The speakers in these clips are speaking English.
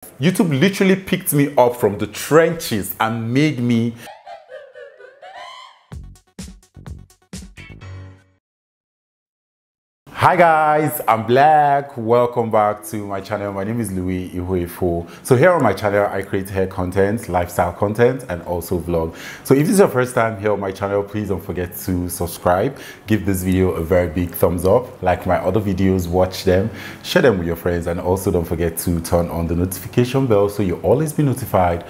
YouTube literally picked me up from the trenches and made me Hi guys, I'm Black. Welcome back to my channel. My name is Louis Ihuefo. So here on my channel, I create hair content, lifestyle content, and also vlog. So if this is your first time here on my channel, please don't forget to subscribe. Give this video a very big thumbs up. Like my other videos, watch them, share them with your friends, and also don't forget to turn on the notification bell so you'll always be notified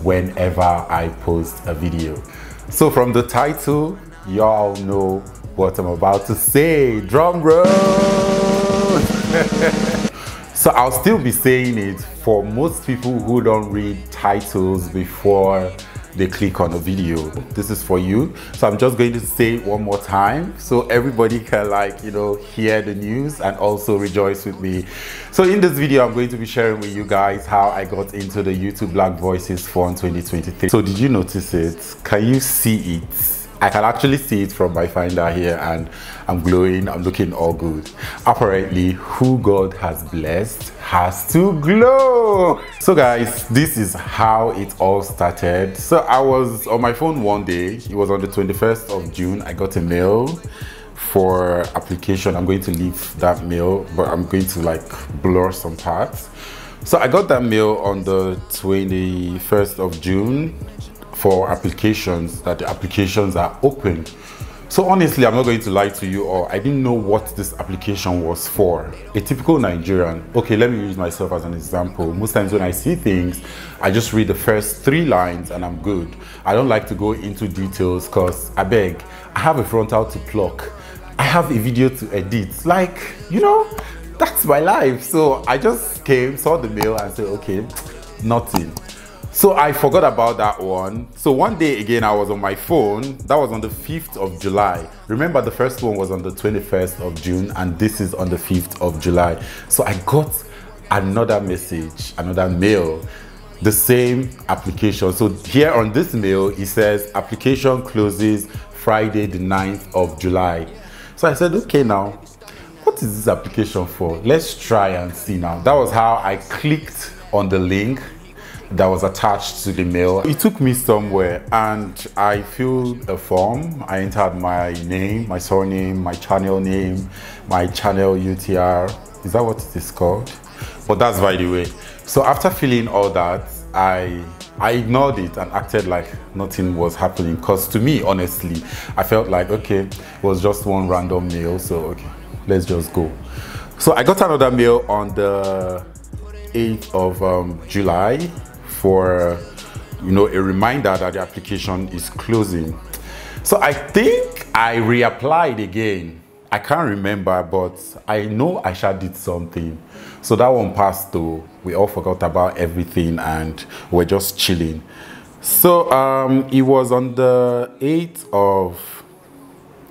whenever I post a video. So from the title, y'all know what I'm about to say. Drum roll! So I'll still be saying it for most people who don't read titles before they click on a video. This is for you. So I'm just going to say it one more time so everybody can hear the news and also rejoice with me. So in this video, I'm going to be sharing with you guys how I got into the YouTube Black Voices Fund 2023. So did you notice it? Can you see it? I can actually see it from my finder here, and I'm glowing, I'm looking all good. Apparently, who God has blessed has to glow. So guys, this is how it all started. So I was on my phone one day, it was on the 21st of June, I got a mail for application. I'm going to leave that mail, but I'm going to blur some parts. So I got that mail on the 21st of June for applications, that the applications are open. So honestly, I'm not going to lie to you, or I didn't know what this application was for. A typical Nigerian, okay, let me use myself as an example. Most times when I see things, I just read the first 3 lines and I'm good. I don't like to go into details because I have a frontal to pluck. I have a video to edit. That's my life. So I just came, saw the mail and said, okay, nothing. So I forgot about that one. So one day again, I was on my phone. That was on the 5th of July. Remember, the first one was on the 21st of June, and this is on the 5th of July. So I got another message, another mail, the same application. So here on this mail, it says application closes Friday, the 9th of July. So I said, okay, now, what is this application for? Let's try and see now. That was how I clicked on the link that was attached to the mail. It took me somewhere and I filled a form. I entered my name, my surname, my channel name, my channel UTR. Is that what it is called? But that's by the way. So after filling all that, I ignored it and acted like nothing was happening. Because to me, honestly, I felt like, okay, it was just one random mail. So, okay, let's just go. So I got another mail on the 8th of July for a reminder that the application is closing. So I think I reapplied again. I can't remember, but I know I did something. So that one passed though. We all forgot about everything and we're just chilling. So it was on the 8th of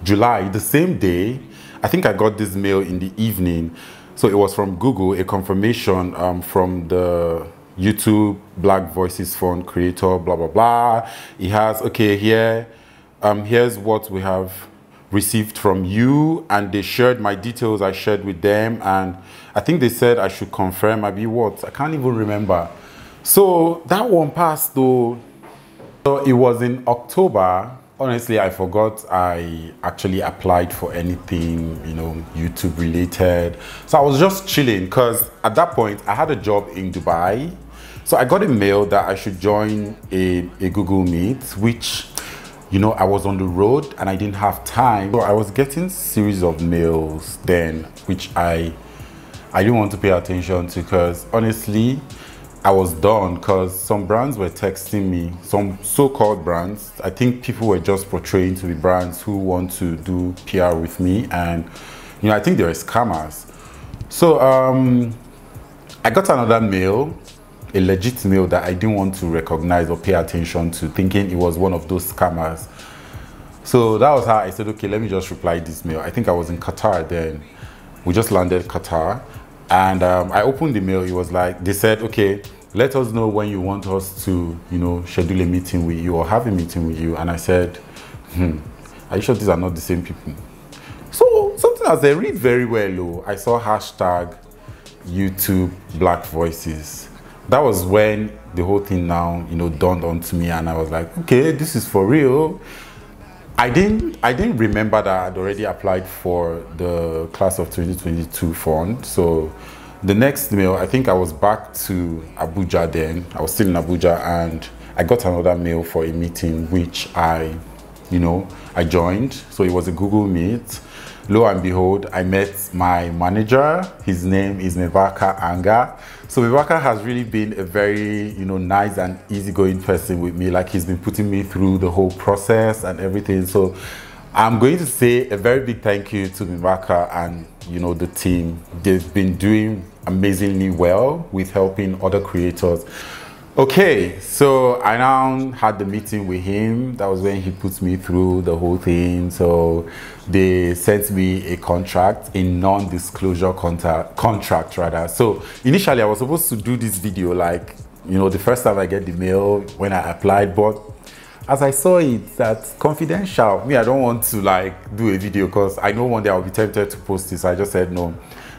July, the same day. I think I got this mail in the evening. So it was from Google, a confirmation from the YouTube Black Voices Fund creator, blah, blah, blah. It has, okay, here's what we have received from you. And they shared my details, I shared with them. And I think they said I should confirm, maybe what? I can't even remember. So that one passed though. So it was in October. Honestly, I forgot I actually applied for anything, YouTube related. So I was just chilling because at that point I had a job in Dubai. So I got a mail that I should join a Google Meet, which, I was on the road and I didn't have time. So I was getting series of mails then, which I didn't want to pay attention to because honestly, I was done because some brands were texting me, some so-called brands. I think people were just portraying to be brands who want to do PR with me, and I think they were scammers. So I got another mail, a legit mail that I didn't want to recognize or pay attention to, thinking it was one of those scammers. So that was how I said, okay, let me just reply this mail. I think I was in Qatar then. We just landed Qatar. And I opened the mail. It was like, they said, okay, let us know when you want us to, schedule a meeting with you or have a meeting with you. And I said, are you sure these are not the same people? So something as I read very well, I saw hashtag YouTube Black Voices. that was when the whole thing now, dawned onto me, and I was like, okay, this is for real. I didn't remember that I'd already applied for the class of 2022 fund. So the next mail, I think I was back to Abuja then. I was still in Abuja, and I got another mail for a meeting, which I joined. So it was a Google Meet. Lo and behold, I met my manager. His name is Mebaka Anga. So Mebaka has really been a very, nice and easygoing person with me. Like, he's been putting me through the whole process and everything. So I'm going to say a very big thank you to Mebaka and, the team. They've been doing amazingly well with helping other creators. Okay, so I now had the meeting with him. That was when he put me through the whole thing. So they sent me a contract, a non-disclosure contract rather. So initially I was supposed to do this video like, the first time I get the mail when I applied, but as I saw it, that's confidential. Me, I don't want to like do a video because I know one day I'll be tempted to post this. So I just said, no,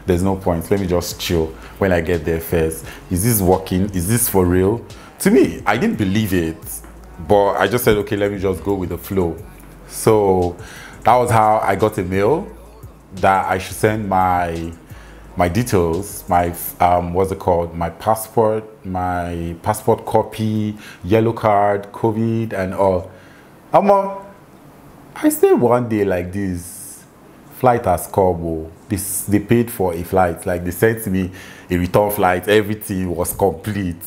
there's no point. Let me just chill when I get there first. Is this working? Is this for real? To me, I didn't believe it, but I just said, okay, let me just go with the flow. So that was how I got a mail that I should send my details, my what's it called, my passport copy, yellow card, COVID and all. I stayed one day like this. Flight has come. They paid for a flight. Like, they sent me a return flight. Everything was complete.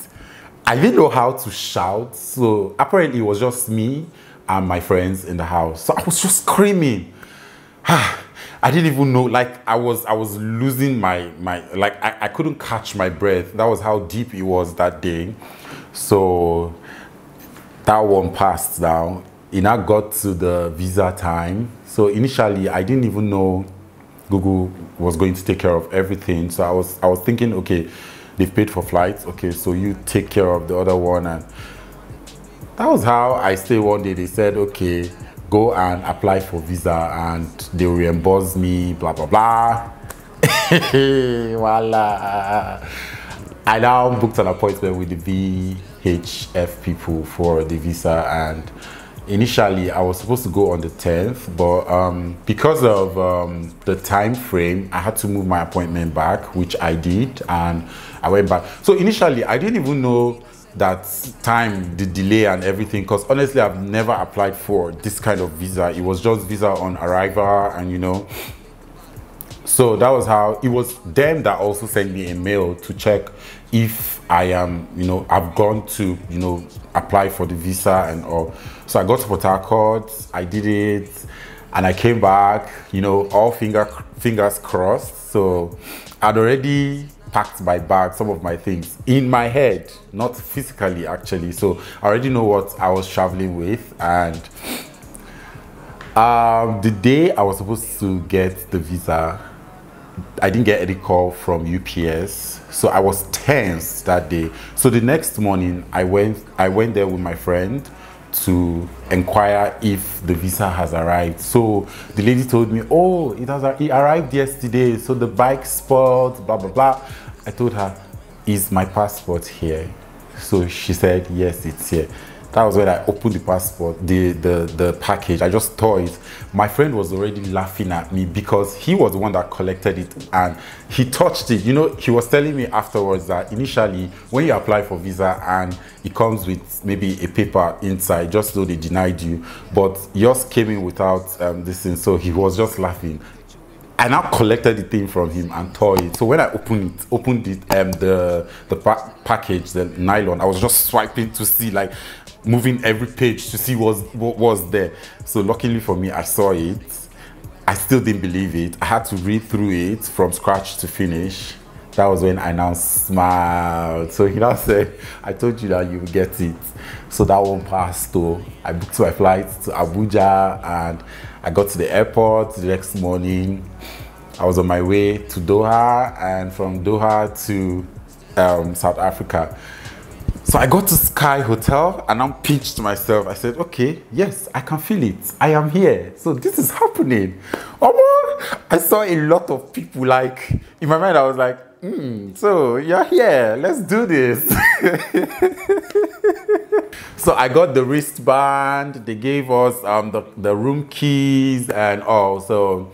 I didn't know how to shout. So apparently it was just me and my friends in the house. So I was just screaming. I didn't even know, like I was losing my like I couldn't catch my breath. That was how deep it was that day. So that one passed now. It now got to the visa time. So initially I didn't even know Google was going to take care of everything. So I was thinking, okay, they've paid for flights. Okay, so you take care of the other one. And that was how I stayed one day. They said, okay, go and apply for visa and they'll reimburse me, blah, blah, blah. Voila. I now booked an appointment with the VHF people for the visa, and initially I was supposed to go on the 10th, but because of the time frame, I had to move my appointment back, which I did, and I went back. So initially I didn't even know that time, the delay and everything, because honestly I've never applied for this kind of visa. It was just visa on arrival, and so that was how it was. Them that also sent me a mail to check if I am, I've gone to, apply for the visa and all. So I got to Port Harcourt, I did it, and I came back, all fingers crossed. So I'd already packed my bag, some of my things in my head, not physically actually. So I already know what I was traveling with, and the day I was supposed to get the visa, I didn't get any call from UPS, so I was tense that day. So the next morning I went there with my friend to inquire if the visa has arrived. So the lady told me, oh, it arrived yesterday, so the bike spoiled, blah blah blah. I told her, is my passport here? So she said, yes, it's here. That was when I opened the passport, the package. I just tore it. My friend was already laughing at me because he was the one that collected it and he touched it. He was telling me afterwards that initially when you apply for visa and it comes with maybe a paper inside, just so they denied you, but yours came in without this thing. So he was just laughing. I now collected the thing from him and tore it. So when I opened it, the package, the nylon, I was just swiping to see, like, moving every page to see what was there. So luckily for me, I saw it. I still didn't believe it. I had to read through it from scratch to finish. That was when I now smiled. So he now said, I told you that you would get it. So that one passed too. I booked my flight to Abuja and I got to the airport the next morning. I was on my way to Doha, and from Doha to South Africa. So I got to Sky Hotel and I pitched myself. I said, okay, yes, I can feel it. I am here. So this is happening. I saw a lot of people, like, in my mind, I was like, so you're here, let's do this. So I got the wristband, they gave us the room keys and all. So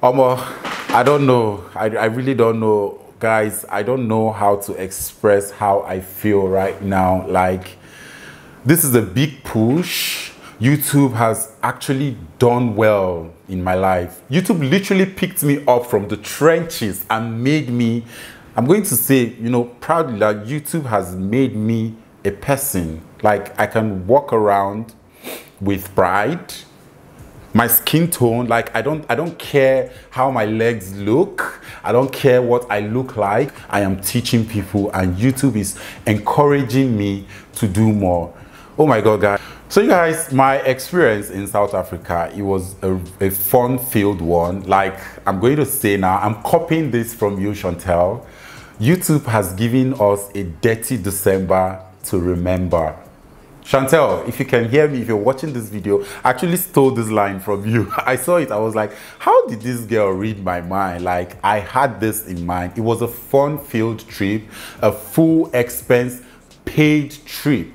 I don't know, I really don't know, guys. I don't know how to express how I feel right now. Like, this is a big push. YouTube has actually done well in my life. YouTube literally picked me up from the trenches and made me, I'm going to say, you know, proudly, that YouTube has made me a person. Like, I can walk around with pride. My skin tone, like, I don't care how my legs look. I don't care what I look like. I am teaching people, and YouTube is encouraging me to do more. Oh my God, guys. So you guys, my experience in South Africa, it was a fun-filled one. Like, I'm going to say now, I'm copying this from you, Chantel. YouTube has given us a dirty December to remember. Chantel, if you can hear me, if you're watching this video, I actually stole this line from you. I saw it, I was like, how did this girl read my mind? Like, I had this in mind. It was a fun-filled trip, a full expense paid trip.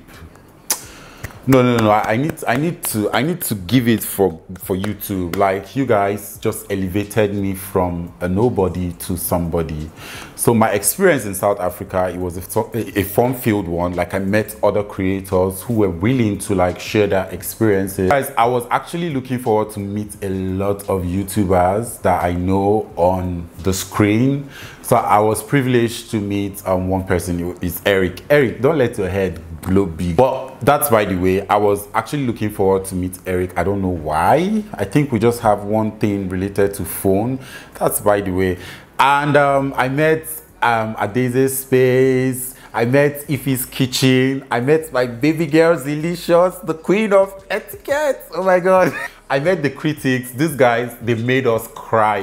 No, I need to give it for YouTube. Like, you guys just elevated me from a nobody to somebody. So my experience in South Africa, it was a fun-filled one. Like, I met other creators who were willing to like share their experiences. Guys, I was actually looking forward to meet a lot of YouTubers that I know on the screen. So I was privileged to meet one person. It's Eric. Eric, don't let your head glow big. But that's by the way. I was actually looking forward to meet Eric. I don't know why. I think we just have one thing related to phone. That's by the way. And I met Adeze's Space. I met Ife's Kitchen. I met my baby girl Zilicious, the queen of etiquette. Oh my God. I met the critics. These guys, they made us cry.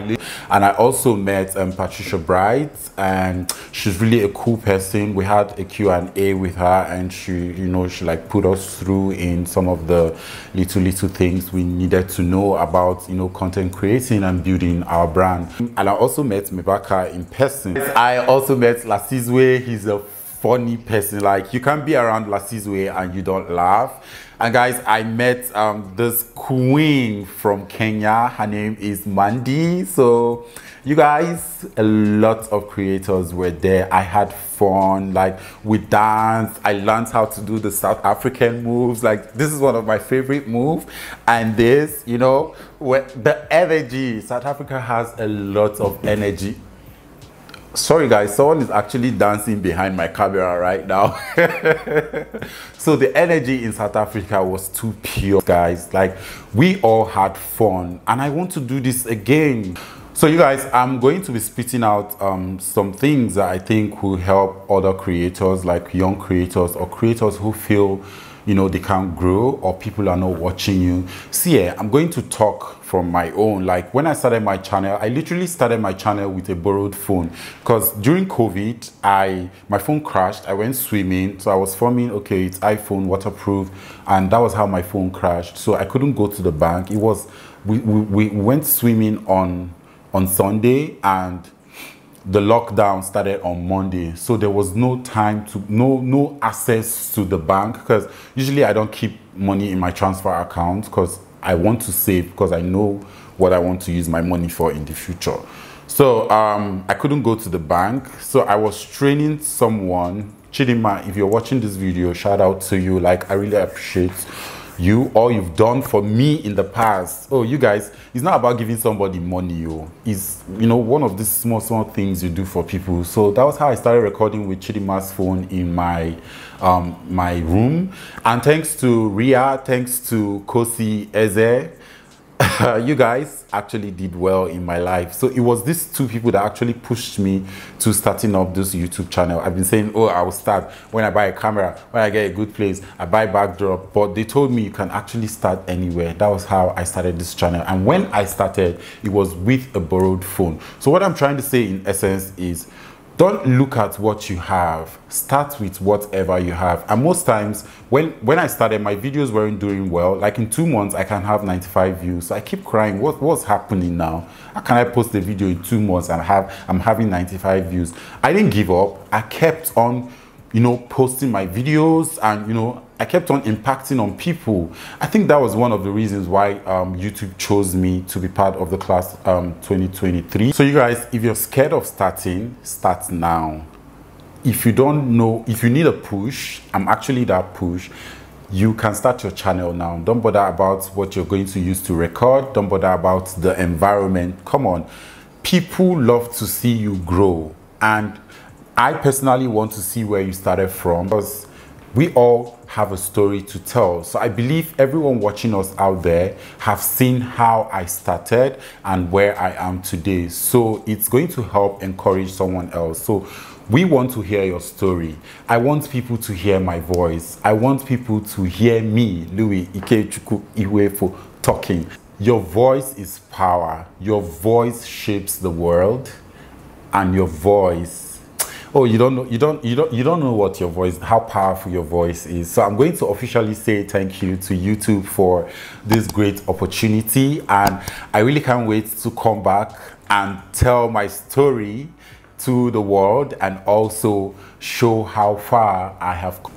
And I also met Patricia Bright, and she's really a cool person. We had a Q&A with her, and she, you know, she like put us through in some of the little things we needed to know about, you know, content creating and building our brand. And I also met Mebaka in person. I also met Lasizwe. He's a funny person. Like, you can't be around Lasizwe and you don't laugh. And guys, I met this queen from Kenya. Her name is Mandy. So you guys, a lot of creators were there. I had fun. Like, we danced. I learned how to do the South African moves. Like, this is one of my favorite moves. And this, you know, the energy. South Africa has a lot of energy. Sorry guys, someone is actually dancing behind my camera right now. So the energy in South Africa was too pure, guys. Like, we all had fun, and I want to do this again. So you guys, I'm going to be spitting out some things that I think will help other creators, like young creators or creators who feel, you know, they can't grow or people are not watching you. See, I'm going to talk from my own. Like, when I started my channel, I literally started my channel with a borrowed phone, because during COVID, my phone crashed. I went swimming, so I was filming, okay, it's iPhone, waterproof, and that was how my phone crashed. So I couldn't go to the bank. It was, we went swimming on Sunday, and the lockdown started on Monday, so there was no time to no access to the bank, because usually I don't keep money in my transfer account because I want to save, because I know what I want to use my money for in the future. So I couldn't go to the bank, so I was training someone. Chidima, if you're watching this video, shout out to you. Like, I really appreciate you, all you've done for me in the past. Oh, you guys, it's not about giving somebody money, it's, you know, one of these small things you do for people. So that was how I started recording with Chidima's phone in my my room. And thanks to Ria, thanks to Kosi Eze, you guys actually did well in my life. So it was these two people that actually pushed me to starting up this YouTube channel. I've been saying, oh, I will start when I buy a camera, when I get a good place, I buy backdrop, but they told me you can actually start anywhere. That was how I started this channel. And when I started, it was with a borrowed phone. So what I'm trying to say in essence is, don't look at what you have. Start with whatever you have. And most times when I started, my videos weren't doing well. Like in 2 months I can have 95 views. So I keep crying, what's happening now? How can I post a video in 2 months and I'm having 95 views? I didn't give up. I kept on, you know, posting my videos, and you know, I kept on impacting on people. I think that was one of the reasons why YouTube chose me to be part of the class 2023. So you guys, if you're scared of starting, start now. If you don't know, if you need a push, I'm actually that push. You can start your channel now. Don't bother about what you're going to use to record. Don't bother about the environment. Come on. People love to see you grow. And I personally want to see where you started from, because we all have a story to tell. So I believe everyone watching us out there have seen how I started and where I am today. So it's going to help encourage someone else. So we want to hear your story. I want people to hear my voice. I want people to hear me, Louis Ikechukwu Iwefo, talking. Your voice is power. Your voice shapes the world, and your voice, oh, you don't know what your voice, how powerful your voice is. So I'm going to officially say thank you to YouTube for this great opportunity, and I really can't wait to come back and tell my story to the world and also show how far I have come.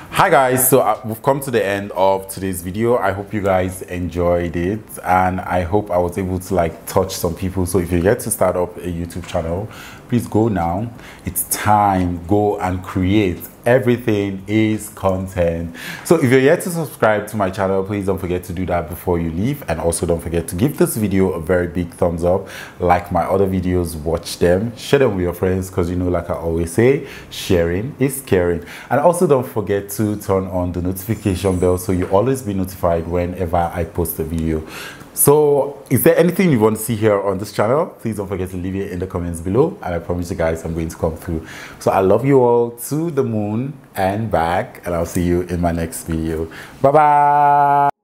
Hi guys, so we've come to the end of today's video. I hope you guys enjoyed it, and I hope I was able to like touch some people. So if you get to start up a YouTube channel, please go now. It's time, go and create. Everything is content. So if you're yet to subscribe to my channel, please don't forget to do that before you leave, and also don't forget to give this video a very big thumbs up. Like my other videos, watch them, share them with your friends, because you know, like I always say, sharing is caring. And also don't forget to turn on the notification bell so you always be notified whenever I post a video. So is there anything you want to see here on this channel? Please don't forget to leave it in the comments below, and I promise you guys I'm going to come through. So I love you all to the moon and back, and I'll see you in my next video. Bye bye.